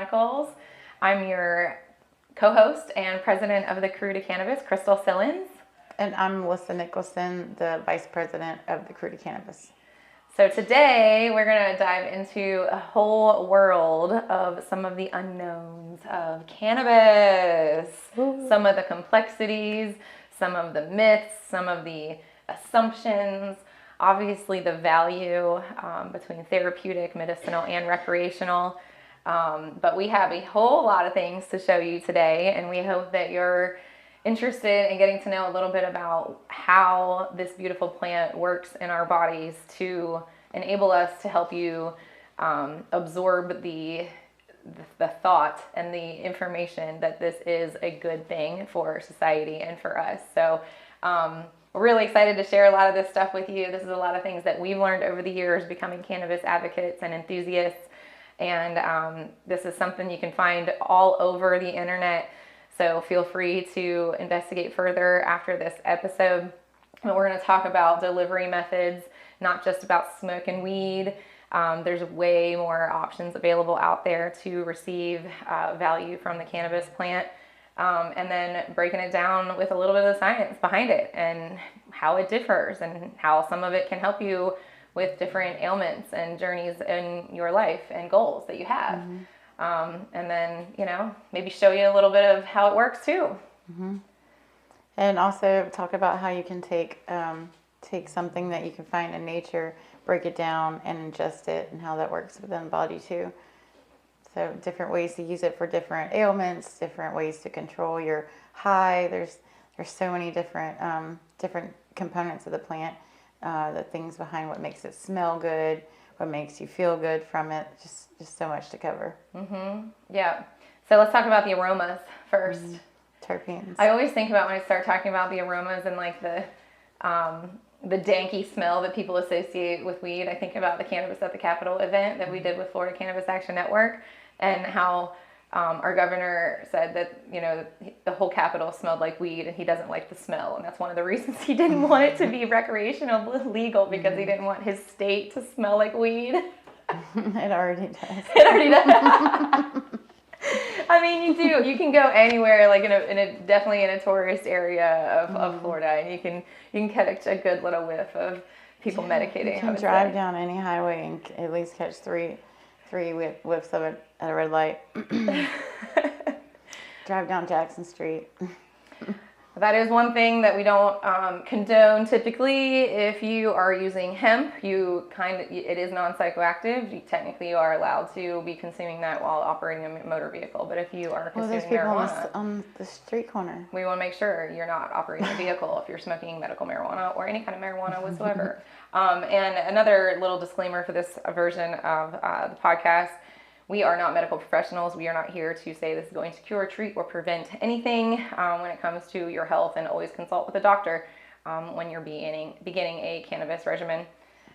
Chronicles. I'm your co-host and president of the Krewe de Kannabis, Crystal Sillins. And I'm Melissa Nicholson, the vice president of the Krewe de Kannabis. So today we're going to dive into a whole world of some of the unknowns of cannabis, some of the complexities, some of the myths, some of the assumptions, obviously the value between therapeutic, medicinal, and recreational. But we have a whole lot of things to show you today, and we hope that you're interested in getting to know a little bit about how this beautiful plant works in our bodies to enable us to help you absorb the thought and the information that this is a good thing for society and for us. So we're really excited to share a lot of this stuff with you. This is a lot of things that we've learned over the years becoming cannabis advocates and enthusiasts. And this is something you can find all over the internet. So feel free to investigate further after this episode. But we're going to talk about delivery methods, not just about smoking weed. There's way more options available out there to receive value from the cannabis plant. And then breaking it down with a little bit of the science behind it and how it differs and how some of it can help you with different ailments and journeys in your life and goals that you have. Mm-hmm. And then, maybe show you a little bit of how it works too. Mm-hmm. And also talk about how you can take something that you can find in nature, break it down and ingest it, and how that works within the body too. So different ways to use it for different ailments, different ways to control your high. There's so many different components of the plant, the things behind what makes it smell good, what makes you feel good from it. Just so much to cover. Mm-hmm. Yeah. So let's talk about the aromas first. Mm-hmm. Terpenes. I always think about when I start talking about the aromas and like the danky smell that people associate with weed. I think about the Cannabis at the Capitol event that we did with Florida Cannabis Action Network, and how our governor said that the whole Capitol smelled like weed, and he doesn't like the smell, and that's one of the reasons he didn't want it to be recreational legal, because he didn't want his state to smell like weed. It already does. It already does. I mean, you can go anywhere, like definitely in a tourist area of Florida, and you can catch a good little whiff of people medicating. You can drive down any highway and at least catch three whiffs of it at a red light. Drive down Jackson Street. That is one thing that we don't condone typically. If you are using hemp, it is non-psychoactive. You technically are allowed to be consuming that while operating a motor vehicle. But if you are consuming marijuana on the street corner, we want to make sure you're not operating a vehicle if you're smoking medical marijuana or any kind of marijuana whatsoever. And another little disclaimer for this version of the podcast. We are not medical professionals. We are not here to say this is going to cure, treat, or prevent anything when it comes to your health, and always consult with a doctor when you're beginning a cannabis regimen.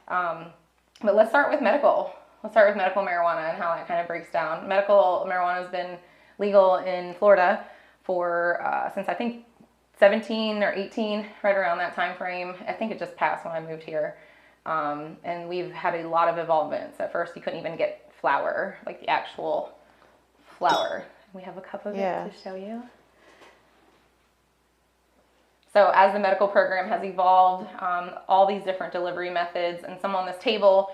But let's start with medical. Let's start with medical marijuana and how that kind of breaks down. Medical marijuana has been legal in Florida for since I think 17 or 18, right around that time frame. I think it just passed when I moved here. And we've had a lot of involvements. At first, you couldn't even get flower, like the actual flower. We have a cup of it to show you. So as the medical program has evolved, all these different delivery methods, and some on this table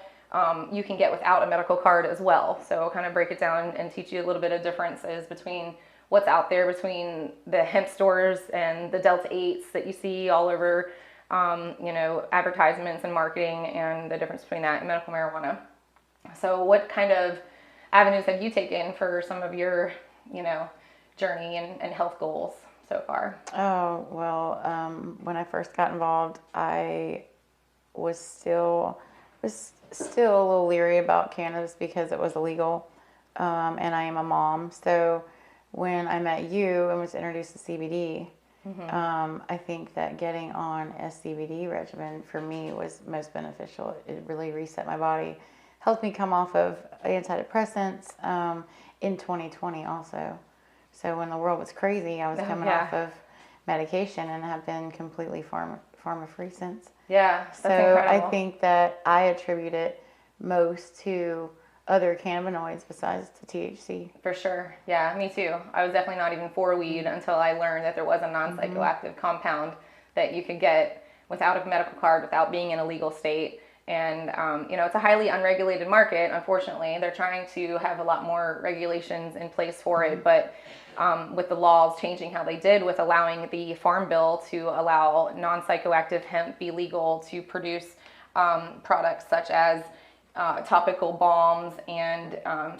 you can get without a medical card as well. So I'll kind of break it down and teach you a little bit of differences between what's out there between the hemp stores and the Delta 8s that you see all over advertisements and marketing, and the difference between that and medical marijuana. So what kind of avenues have you taken for some of your, journey and health goals so far? Oh, well, when I first got involved, I was still a little leery about cannabis because it was illegal, and I am a mom. So when I met you and was introduced to CBD, I think that getting on a CBD regimen for me was most beneficial. It really reset my body. Helped me come off of antidepressants in 2020 also. So when the world was crazy, I was coming off of medication and have been completely pharma-free since. Yeah, that's so incredible. I think that I attribute it most to other cannabinoids besides the THC. For sure. Yeah, me too. I was definitely not even for weed until I learned that there was a non-psychoactive compound that you could get without a medical card, without being in a legal state. And, it's a highly unregulated market, unfortunately. They're trying to have a lot more regulations in place for it, but with the laws changing how they did, with allowing the Farm Bill to allow non-psychoactive hemp be legal to produce products such as topical balms and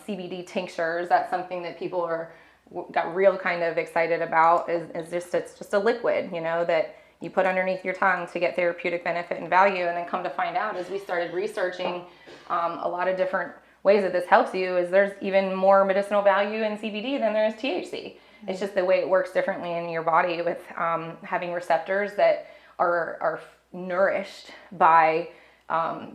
CBD tinctures. That's something that people got real kind of excited about. Is just it's just a liquid, that you put underneath your tongue to get therapeutic benefit and value. And then come to find out, as we started researching a lot of different ways that this helps you, is there's even more medicinal value in CBD than there is THC. It's just the way it works differently in your body with having receptors that are nourished by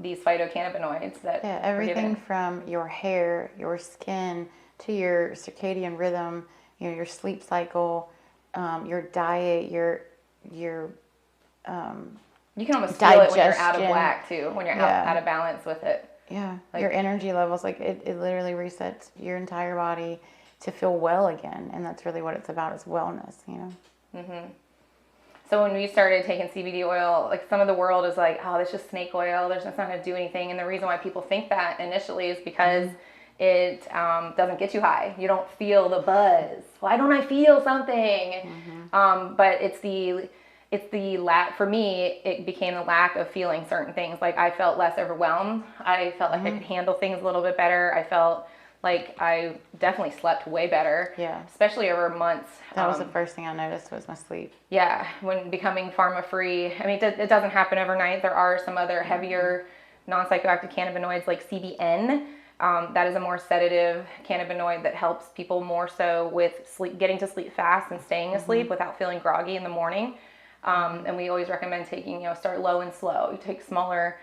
these phytocannabinoids that everything from your hair, your skin, to your circadian rhythm, your sleep cycle, your diet, your you can almost feel it when you're out of whack too, when you're out of balance with it. Yeah, your energy levels, it literally resets your entire body to feel well again, and that's really what it's about, is wellness, So when we started taking CBD oil, like some of the world is like, oh, that's just snake oil. That's not going to do anything. And the reason why people think that initially is because it doesn't get you high. You don't feel the buzz. Why don't I feel something? But it's the lack. For me, it became the lack of feeling certain things. Like I felt less overwhelmed. I felt like I could handle things a little bit better. I felt like I definitely slept way better. Yeah. Especially over months. That was the first thing I noticed, was my sleep. Yeah. When becoming pharma free, I mean, it doesn't happen overnight. There are some other heavier non-psychoactive cannabinoids like CBN. That is a more sedative cannabinoid that helps people more so with sleep, getting to sleep fast and staying asleep without feeling groggy in the morning. And we always recommend taking, start low and slow. You take smaller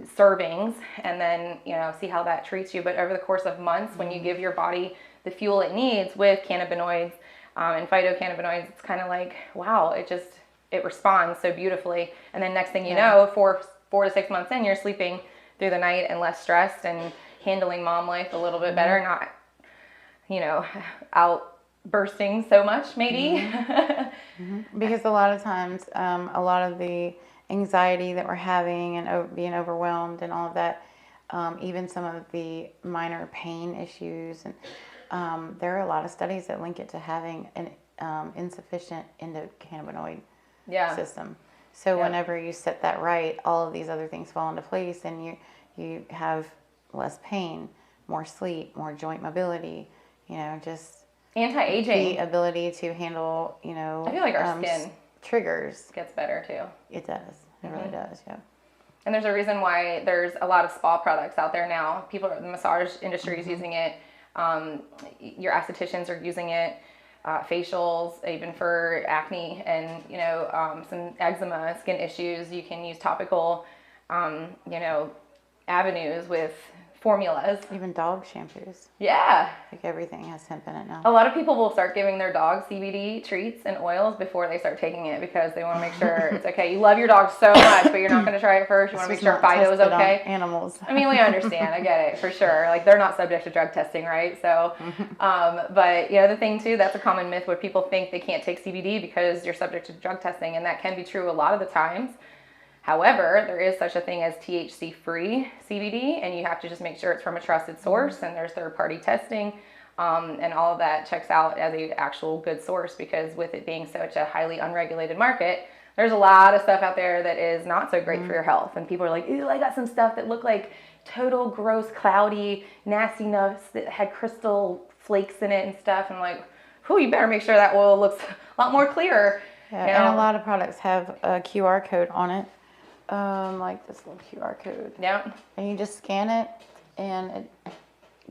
servings and then, see how that treats you. But over the course of months, when you give your body the fuel it needs with cannabinoids and phytocannabinoids, it's kind of like, wow, it responds so beautifully. And then next thing you know, 4 to 6 months in, you're sleeping through the night and less stressed and handling mom life a little bit better, not, out bursting so much maybe. Because a lot of times, a lot of the anxiety that we're having and being overwhelmed and all of that, even some of the minor pain issues, and there are a lot of studies that link it to having an insufficient endocannabinoid system. So whenever you set that right, all of these other things fall into place, and you have less pain, more sleep, more joint mobility, just anti-aging, the ability to handle, I feel like our skin triggers gets better too. It does. It really does. Yeah. And there's a reason why there's a lot of spa products out there now. The massage industry is using it. Your estheticians are using it. Facials, even for acne and some eczema, skin issues. You can use topical, avenues with formulas. Even dog shampoos. Yeah. Like everything has hemp in it now. A lot of people will start giving their dog CBD treats and oils before they start taking it because they want to make sure it's okay. You love your dog so much, but you're not going to try it first. You want to make sure Fido is okay. Animals. I mean, we understand. I get it for sure. Like they're not subject to drug testing, right? So, but the thing too, that's a common myth where people think they can't take CBD because you're subject to drug testing, and that can be true a lot of the times. However, there is such a thing as THC-free CBD, and you have to just make sure it's from a trusted source, and there's third-party testing, and all of that checks out as an actual good source, because with it being such a highly unregulated market, there's a lot of stuff out there that is not so great for your health, and people are like, ooh, I got some stuff that looked like total gross, cloudy, nasty nuts that had crystal flakes in it and stuff, and I'm like, whew, you better make sure that oil looks a lot more clear. Yeah, and a lot of products have a QR code on it. Like this little QR code. Yeah. And you just scan it, and it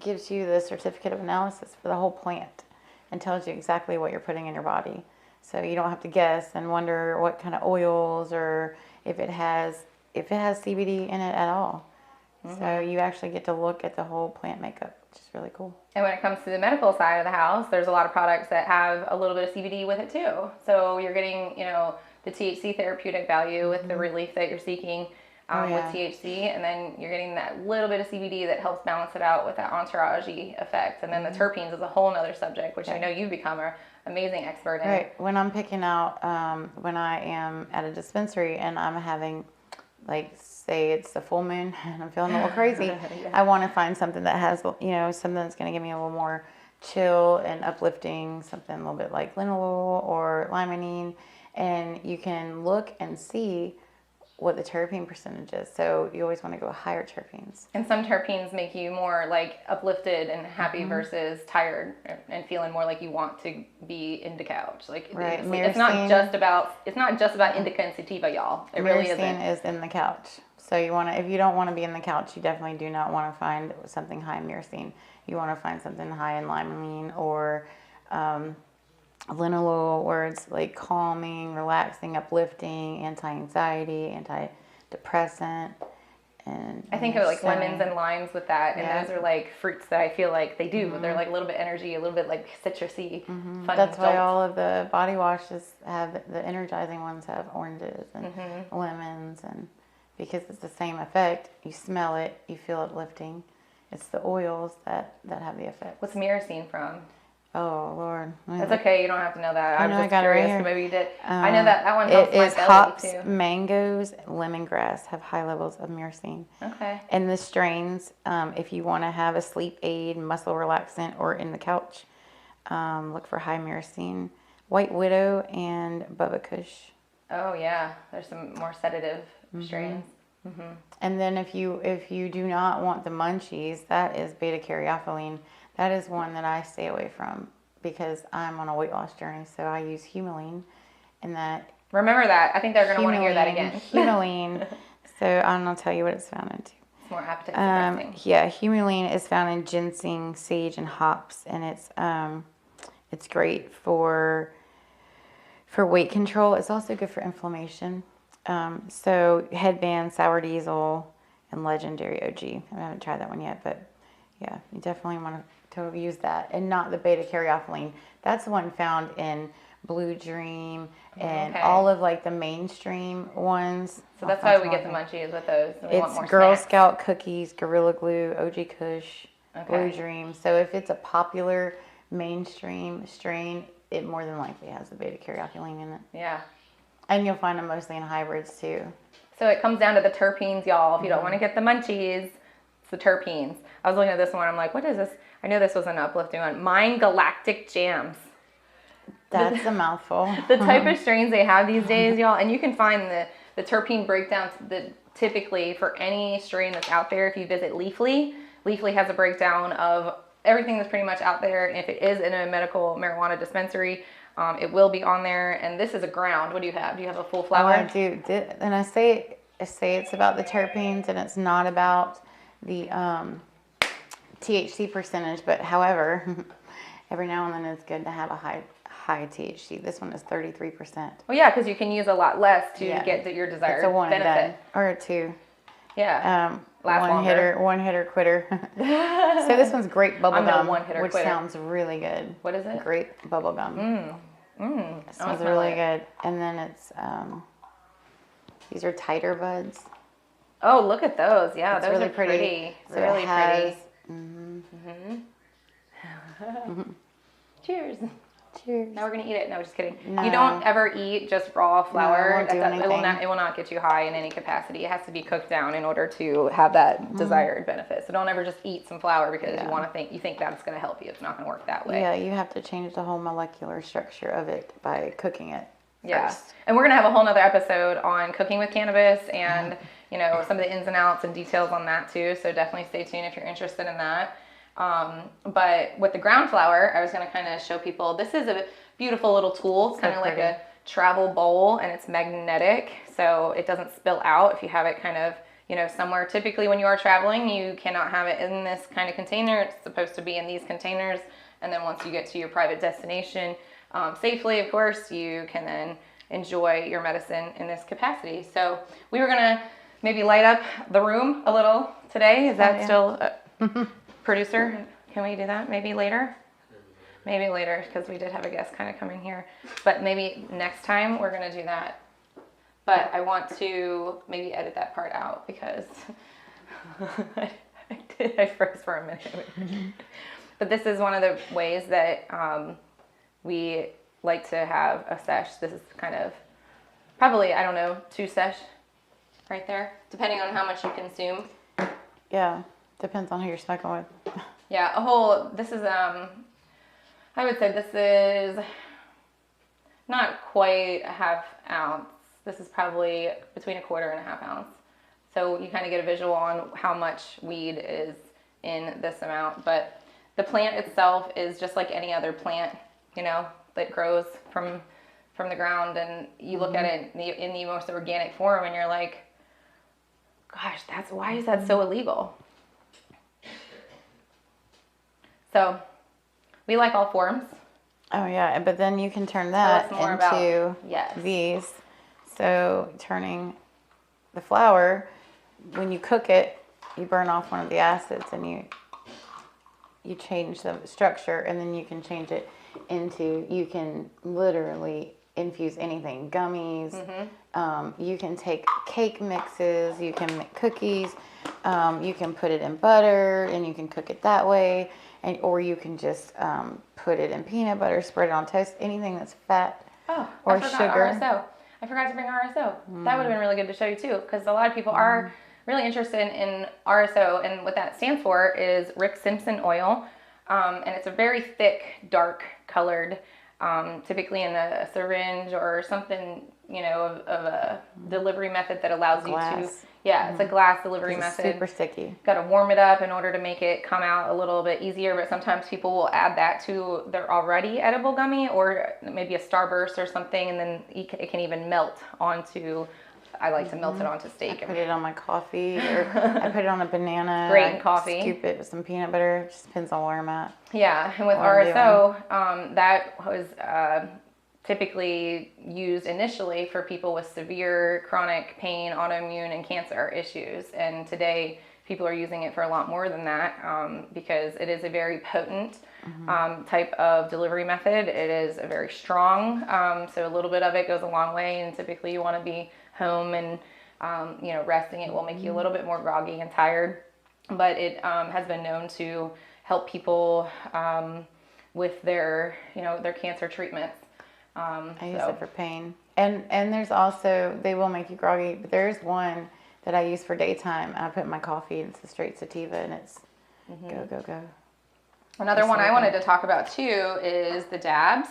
gives you the certificate of analysis for the whole plant and tells you exactly what you're putting in your body. So you don't have to guess and wonder what kind of oils or if it has CBD in it at all. So you actually get to look at the whole plant makeup, which is really cool. And when it comes to the medical side of the house, there's a lot of products that have a little bit of CBD with it too. So you're getting, the THC therapeutic value with the relief that you're seeking. with THC, and then you're getting that little bit of CBD that helps balance it out with that entourage-y effect. And then the terpenes is a whole nother subject, which I know you've become an amazing expert in. Right. When I'm picking out, when I am at a dispensary and I'm having, like, say it's a full moon and I'm feeling a little crazy, I want to find something that has, something that's going to give me a little more chill and uplifting, something a little bit like linalool or limonene, and you can look and see what the terpene percentage is. So you always want to go higher terpenes. And some terpenes make you more like uplifted and happy versus tired and feeling more like you want to be in the couch. Like it's not just about indica and sativa, y'all. It really isn't. Myrcene is in the couch. So if you don't want to be in the couch, you definitely do not want to find something high in myrcene. You want to find something high in limonene or linalool, where it's like calming, relaxing, uplifting, anti-anxiety, antidepressant. And I think of like lemons and limes with that, and those are like fruits that I feel like they do. They're like a little bit energy, a little bit like citrusy. Fun. That's why all of the body washes have the energizing ones have oranges and lemons, and because it's the same effect. You smell it, you feel uplifting. It's the oils that have the effect. What's myrcene from? Oh, Lord. That's okay. You don't have to know that. I was just got curious. It right Maybe you did. I know that one helps it my is belly hops, too. mangoes, lemongrass have high levels of myrcene. Okay. And the strains, if you want to have a sleep aid, muscle relaxant, or in the couch, look for high myrcene. White Widow and Bubba Kush. Oh, yeah. There's some more sedative strains. And then if you do not want the munchies, that is beta-caryophyllene. That is one that I stay away from because I'm on a weight loss journey. So I use humulene, and that. Remember that. I think they're going to want to hear that again. Humulene. So I'm going to tell you what it's found into. It's more appetite suppressing. Yeah, humulene is found in ginseng, sage, and hops, and it's great for weight control. It's also good for inflammation. So Headband, Sour Diesel, and Legendary OG. I haven't tried that one yet, but yeah, you definitely want to use that, and not the beta-caryophyllene. That's the one found in Blue Dream and all of like the mainstream ones. So that's why we get the munchies with those. We want more Girl snacks. Scout cookies, Gorilla Glue, OG Kush, Blue Dream. So if it's a popular mainstream strain, it more than likely has the beta-caryophyllene in it. Yeah. And you'll find them mostly in hybrids too. So it comes down to the terpenes, y'all. If you don't want to get the munchies, it's the terpenes. I was looking at this one. I'm like, what is this? I knew this was an uplifting one. Mind Galactic Jams. That's a mouthful. The type of strains they have these days, y'all. And you can find the terpene breakdowns that typically for any strain that's out there. If you visit Leafly, Leafly has a breakdown of everything that's pretty much out there. And if it is in a medical marijuana dispensary, it will be on there. And this is a ground. What do you have? Do you have a full flower? Oh, I do. And I say it's about the terpenes, and it's not about the THC percentage. But however, every now and then it's good to have a high THC. This one is 33%. Well, yeah, because you can use a lot less to get your desired it's a one benefit. And done, or a two. Yeah. One hitter quitter. So this one's grape bubblegum, which quitter. sounds really good. What is it? Grape bubblegum. It sounds really really good. And then it's these are tighter buds. Oh, look at those! Yeah, it's those really are pretty. So really pretty. Cheers. Cheers. Now we're gonna eat it. No, just kidding. No. You don't ever eat just raw flour. No, it will not get you high in any capacity. It has to be cooked down in order to have that desired benefit. So don't ever just eat some flour because you think that's gonna help you. It's not gonna work that way. Yeah, you have to change the whole molecular structure of it by cooking it. Yeah, first. And we're gonna have a whole nother episode on cooking with cannabis and some of the ins and outs and details on that too. So definitely stay tuned if you're interested in that. But with the ground flower, I was going to kind of show people, this is a beautiful little tool. It's kind of like a travel bowl, and it's magnetic, so it doesn't spill out if you have it kind of, somewhere. Typically when you are traveling, you cannot have it in this kind of container. It's supposed to be in these containers. And then once you get to your private destination, safely, of course, you can then enjoy your medicine in this capacity. So we were going to maybe light up the room a little today. Is that still... Producer, can we do that maybe later? Maybe later, because we did have a guest kind of coming here. But maybe next time we're going to do that but I want to maybe edit that part out because I froze for a minute. But this is one of the ways that we like to have a sesh. This is kind of probably, I don't know, 2 sesh right there, depending on how much you consume. Yeah, depends on who you're smoking with. Yeah, this is, I would say this is not quite a half ounce. This is probably between 1/4 and a half ounce. So you kind of get a visual on how much weed is in this amount. But the plant itself is just like any other plant, that grows from the ground. And you look at it in the most organic form and you're like, gosh, why is that so illegal? So we like all forms. Oh yeah, but then you can turn that into yes. these. So turning the flower, when you cook it, you burn off one of the acids and you change the structure, and then you can change it into, you can literally infuse anything, gummies. You can take cake mixes, you can make cookies, you can put it in butter and you can cook it that way. Or you can just put it in peanut butter, spread it on toast, anything that's fat or sugar. RSO. I forgot to bring RSO. That would have been really good to show you too, because a lot of people are really interested in RSO, and what that stands for is Rick Simpson oil, and it's a very thick, dark colored, typically in a syringe or something, of a delivery method that allows you to. Yeah, it's a glass delivery method. Super sticky. Got to warm it up in order to make it come out a little bit easier, but sometimes people will add that to their already edible gummy, or maybe a Starburst or something, and then it can even melt onto, I like to melt it onto steak. I put it on my coffee, or I put it on a banana. Great in coffee. Scoop it with some peanut butter. It just depends on where I'm at. Yeah, and with RSO, that was typically used initially for people with severe chronic pain, autoimmune, and cancer issues. And today, people are using it for a lot more than that, because it is a very potent type of delivery method. It is a very strong, so a little bit of it goes a long way. And typically, you want to be home and resting. It will make you a little bit more groggy and tired, but it has been known to help people with their cancer treatments. I use it for pain. And there's also, they will make you groggy, but there's one that I use for daytime. I put in my coffee, and it's a straight sativa, and it's go. Another one I wanted to talk about too is the dabs.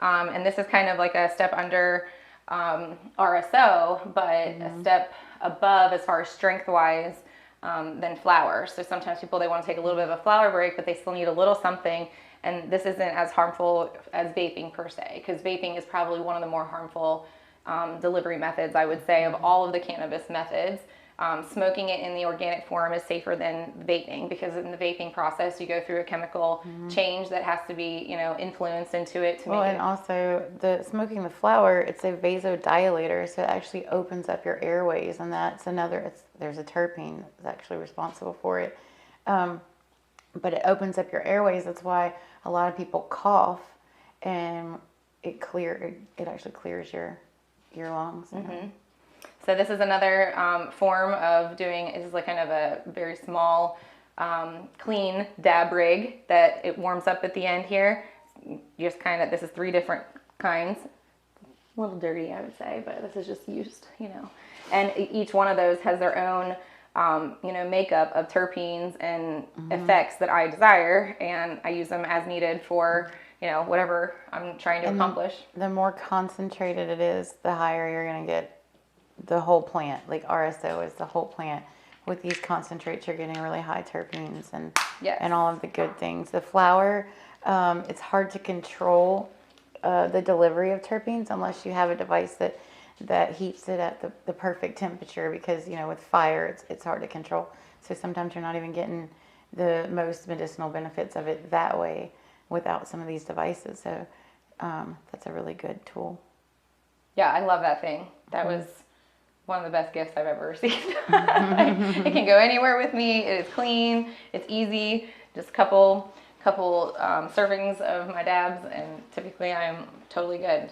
And this is kind of like a step under RSO, but a step above as far as strength-wise than flower. So sometimes people, they want to take a little bit of a flower break, but they still need a little something. And this isn't as harmful as vaping per se, because vaping is probably one of the more harmful delivery methods, I would say, of all of the cannabis methods. Smoking it in the organic form is safer than vaping, because in the vaping process, you go through a chemical change that has to be, influenced into it to make it. And also smoking the flower, it's a vasodilator, so it actually opens up your airways, and that's there's a terpene that's actually responsible for it. But it opens up your airways. That's why a lot of people cough, and it actually clears your lungs. So this is another form of doing, this is like kind of a very small, clean dab rig that it warms up at the end here. Just this is 3 different kinds. A little dirty, I would say, but this is just used, And each one of those has their own makeup of terpenes and effects that I desire, and I use them as needed for, whatever I'm trying to accomplish. The more concentrated it is, the higher you're going to get the whole plant. Like RSO is the whole plant. With these concentrates, you're getting really high terpenes and all of the good things. The flower, it's hard to control the delivery of terpenes unless you have a device that heats it at the perfect temperature, because with fire it's hard to control. So sometimes you're not even getting the most medicinal benefits of it that way without some of these devices. So that's a really good tool. Yeah, I love that thing. That was one of the best gifts I've ever received. It can go anywhere with me. It is clean. It's easy. Just a couple servings of my dabs, and typically I'm totally good.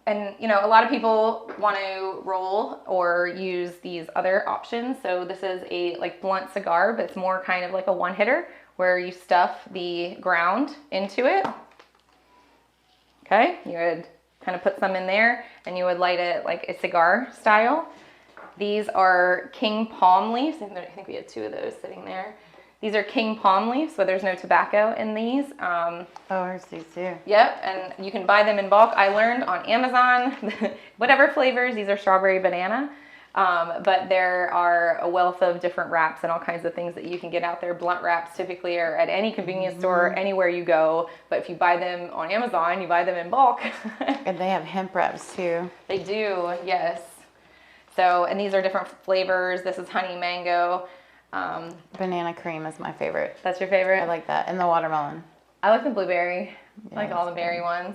And a lot of people want to roll or use these other options. So this is a like blunt cigar, but it's more kind of like a one hitter where you stuff the ground into it. Okay, you would kind of put some in there and you would light it like a cigar style. These are king palm leaves. I think we had 2 of those sitting there. These are king palm leaves, so there's no tobacco in these. Here's these too. Yep, and you can buy them in bulk. I learned on Amazon, whatever flavors, these are strawberry banana. But there are a wealth of different wraps and all kinds of things that you can get out there. Blunt wraps typically are at any convenience store, anywhere you go. But if you buy them on Amazon, you buy them in bulk. And they have hemp wraps too. They do, yes. So, and these are different flavors. This is honey mango. Banana cream is my favorite. That's your favorite? I like that. And the watermelon. I like the blueberry. I like all the berry ones.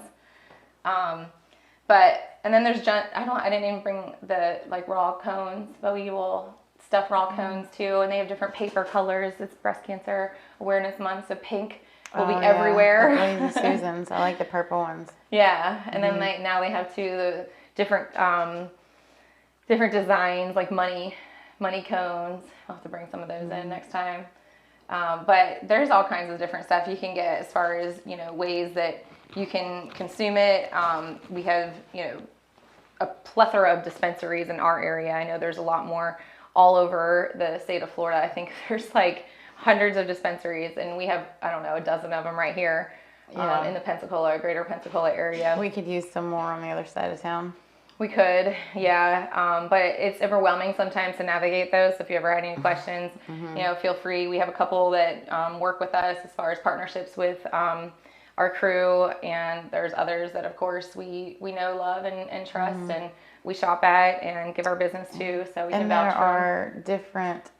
And then there's I didn't even bring the like raw cones, but we will stuff raw cones too, and they have different paper colors. It's Breast Cancer Awareness Month, so pink will be everywhere. Lazy Susans. I like the purple ones. Yeah, and then now they have the different different designs like money cones. I'll have to bring some of those in next time. But there's all kinds of different stuff you can get as far as, ways that you can consume it. We have, a plethora of dispensaries in our area. I know there's a lot more all over the state of Florida. I think there's like hundreds of dispensaries, and we have, I don't know, a dozen of them right here in the greater Pensacola area. We could use some more on the other side of town. We could, yeah, but it's overwhelming sometimes to navigate those. So if you ever had any questions, feel free. We have a couple that work with us as far as partnerships with our crew, and there's others that, of course, we know, love, and trust, and we shop at and give our business to. So we can vouch for. And there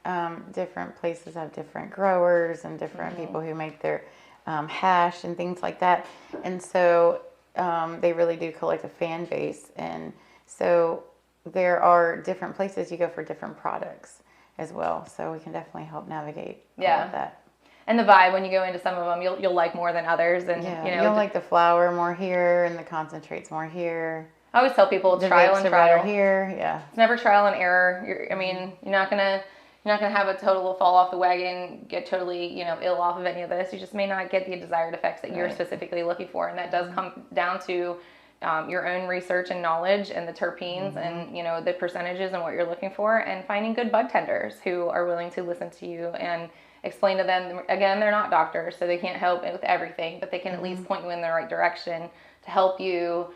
are different places have different growers and different people who make their hash and things like that, and so they really do collect a fan base. And so there are different places you go for different products as well. So we can definitely help navigate all of that. And the vibe when you go into some of them, you'll like more than others. And you'll like the flower more here and the concentrates more here. I always tell people trial and trial here. Yeah, it's never trial and error. You're not gonna have a total fall off the wagon, get totally ill off of any of this. You just may not get the desired effects that you're specifically looking for, and that does come down to your own research and knowledge and the terpenes and the percentages and what you're looking for, and finding good bud tenders who are willing to listen to you and explain to them. Again, they're not doctors, so they can't help with everything, but they can at least point you in the right direction to help you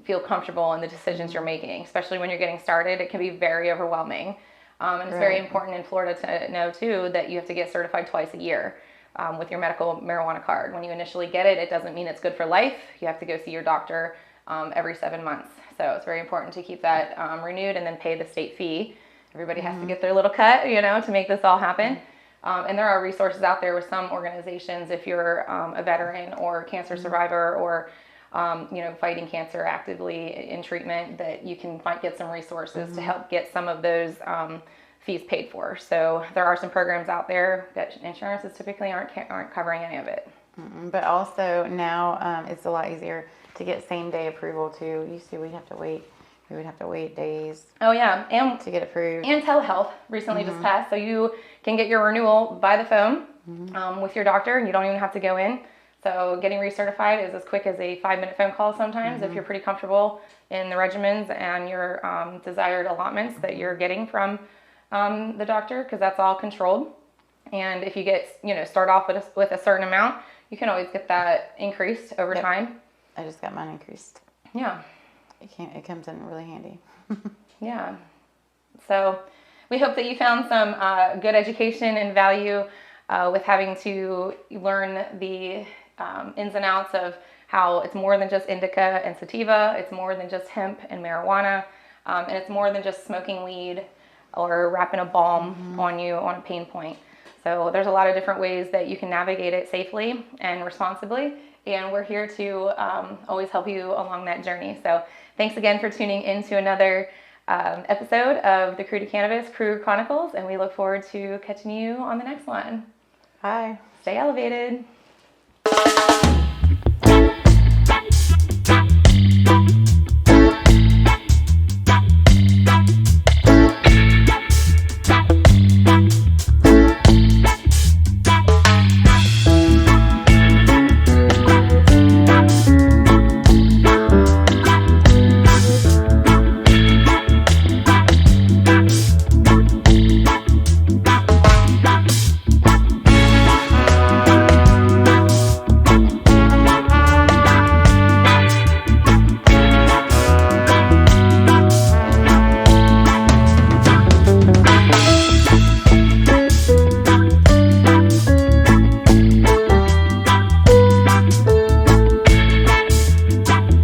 feel comfortable in the decisions you're making, especially when you're getting started. It can be very overwhelming. And it's very important in Florida to know too that you have to get certified twice a year with your medical marijuana card. When you initially get it, it doesn't mean it's good for life. You have to go see your doctor every 7 months. So it's very important to keep that renewed and then pay the state fee. Everybody has to get their little cut, to make this all happen. And there are resources out there with some organizations if you're a veteran or cancer survivor or fighting cancer actively in treatment, that you can get some resources to help get some of those fees paid for. So there are some programs out there that insurances typically aren't covering any of it. But also now it's a lot easier to get same day approval too. Used to we would have to wait days. Oh yeah, and to get approved. And telehealth recently just passed, so you can get your renewal by the phone with your doctor, and you don't even have to go in. So getting recertified is as quick as a 5-minute phone call sometimes if you're pretty comfortable in the regimens and your desired allotments that you're getting from the doctor, because that's all controlled. And if you get, start off with a certain amount, you can always get that increased over time. I just got mine increased. Yeah. It comes in really handy. Yeah. So we hope that you found some good education and value with having to learn the ins and outs of how it's more than just indica and sativa. It's more than just hemp and marijuana. And it's more than just smoking weed or wrapping a balm on you on a pain point. So there's a lot of different ways that you can navigate it safely and responsibly. And we're here to always help you along that journey. So thanks again for tuning into another episode of the Krewe de Kannabis Crew Chronicles. And we look forward to catching you on the next one. Bye. Stay elevated.